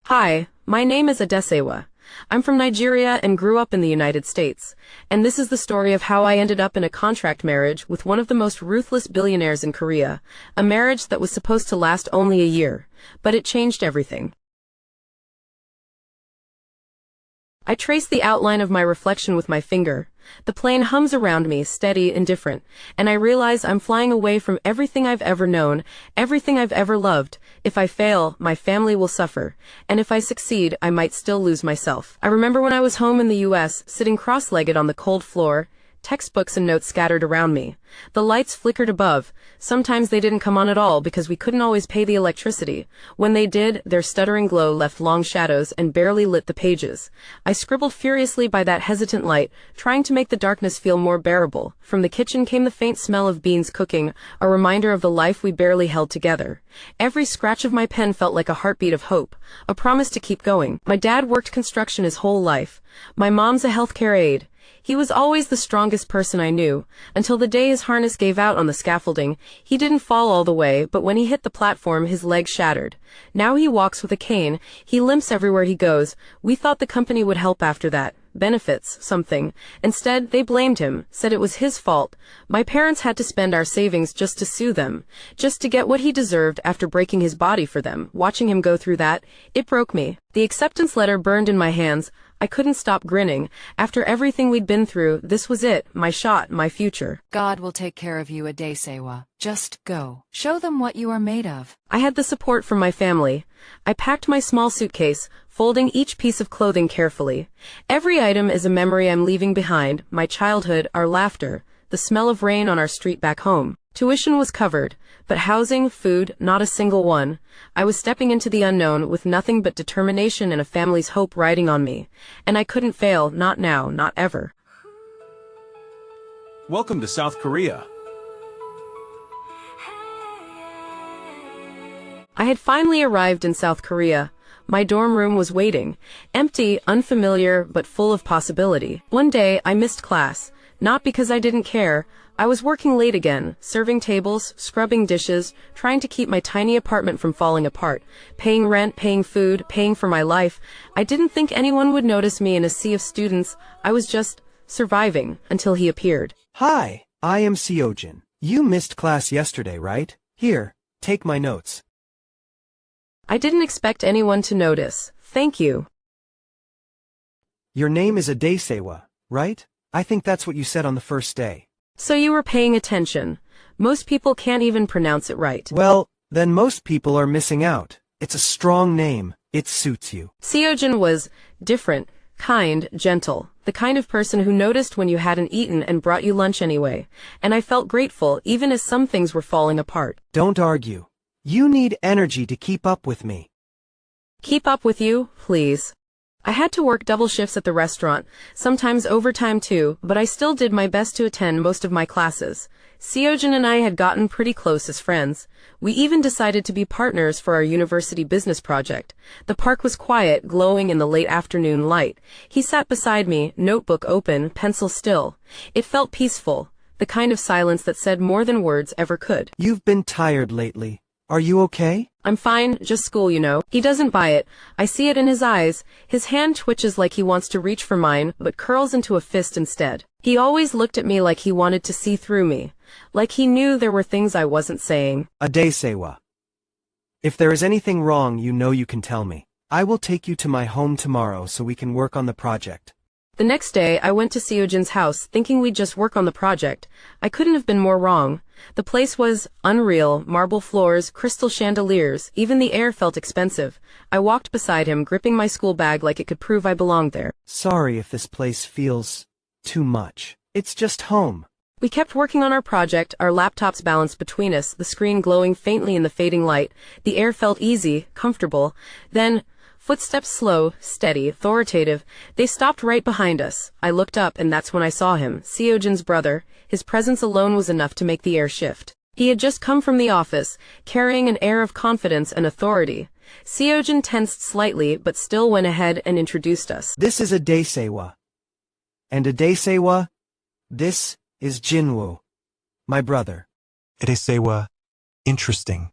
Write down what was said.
Hi, my name is Adesewa. I'm from Nigeria and grew up in the United States. And this is the story of how I ended up in a contract marriage with one of the most ruthless billionaires in Korea. A marriage that was supposed to last only a year. But it changed everything. I trace the outline of my reflection with my finger. The plane hums around me, steady, indifferent, and I realize I'm flying away from everything I've ever known, everything I've ever loved. If I fail, my family will suffer, and if I succeed, I might still lose myself. I remember when I was home in the US, sitting cross-legged on the cold floor, textbooks and notes scattered around me. The lights flickered above. Sometimes they didn't come on at all because we couldn't always pay the electricity. When they did, their stuttering glow left long shadows and barely lit the pages. I scribbled furiously by that hesitant light, trying to make the darkness feel more bearable. From the kitchen came the faint smell of beans cooking, a reminder of the life we barely held together. Every scratch of my pen felt like a heartbeat of hope, a promise to keep going. My dad worked construction his whole life. My mom's a healthcare aide. He was always the strongest person I knew, until the day his harness gave out on the scaffolding. He didn't fall all the way, but when he hit the platform, his leg shattered. Now he walks with a cane. He limps everywhere he goes. We thought the company would help after that. Benefits, something. Instead, they blamed him, said it was his fault. My parents had to spend our savings just to sue them, just to get what he deserved after breaking his body for them. Watching him go through that, it broke me. The acceptance letter burned in my hands. I couldn't stop grinning. After everything we'd been through, this was it, my shot, my future. God will take care of you, Adesewa. Just go. Show them what you are made of. I had the support from my family. I packed my small suitcase, folding each piece of clothing carefully. Every item is a memory I'm leaving behind, my childhood, our laughter, the smell of rain on our street back home. Tuition was covered, but housing, food, not a single one. I was stepping into the unknown with nothing but determination and a family's hope riding on me. And I couldn't fail, not now, not ever. Welcome to South Korea. I had finally arrived in South Korea. My dorm room was waiting, empty, unfamiliar, but full of possibility. One day, I missed class. Not because I didn't care. I was working late again, serving tables, scrubbing dishes, trying to keep my tiny apartment from falling apart, paying rent, paying food, paying for my life. I didn't think anyone would notice me in a sea of students. I was just surviving until he appeared. Hi, I am Seojin. You missed class yesterday, right? Here, take my notes. I didn't expect anyone to notice. Thank you. Your name is Adesewa, right? I think that's what you said on the first day. So you were paying attention. Most people can't even pronounce it right. Well, then most people are missing out. It's a strong name. It suits you. Seojin was different, kind, gentle, the kind of person who noticed when you hadn't eaten and brought you lunch anyway. And I felt grateful even as some things were falling apart. Don't argue. You need energy to keep up with me. Keep up with you, please. I had to work double shifts at the restaurant, sometimes overtime too, but I still did my best to attend most of my classes. Seojin and I had gotten pretty close as friends. We even decided to be partners for our university business project. The park was quiet, glowing in the late afternoon light. He sat beside me, notebook open, pencil still. It felt peaceful, the kind of silence that said more than words ever could. You've been tired lately. Are you okay? I'm fine, just school, you know. He doesn't buy it. I see it in his eyes. His hand twitches like he wants to reach for mine, but curls into a fist instead. He always looked at me like he wanted to see through me. Like he knew there were things I wasn't saying. Adesewa. If there is anything wrong, you know you can tell me. I will take you to my home tomorrow so we can work on the project. The next day, I went to Seojin's house, thinking we'd just work on the project. I couldn't have been more wrong. The place was unreal, marble floors, crystal chandeliers, even the air felt expensive. I walked beside him, gripping my school bag like it could prove I belonged there. Sorry if this place feels too much. It's just home. We kept working on our project, our laptops balanced between us, the screen glowing faintly in the fading light. The air felt easy, comfortable. Then, footsteps slow, steady, authoritative. They stopped right behind us. I looked up and that's when I saw him, Seojin's brother. His presence alone was enough to make the air shift. He had just come from the office, carrying an air of confidence and authority. Seojin tensed slightly, but still went ahead and introduced us. This is Adesewa. And Adesewa, this is Jinwoo, my brother. Adesewa, interesting.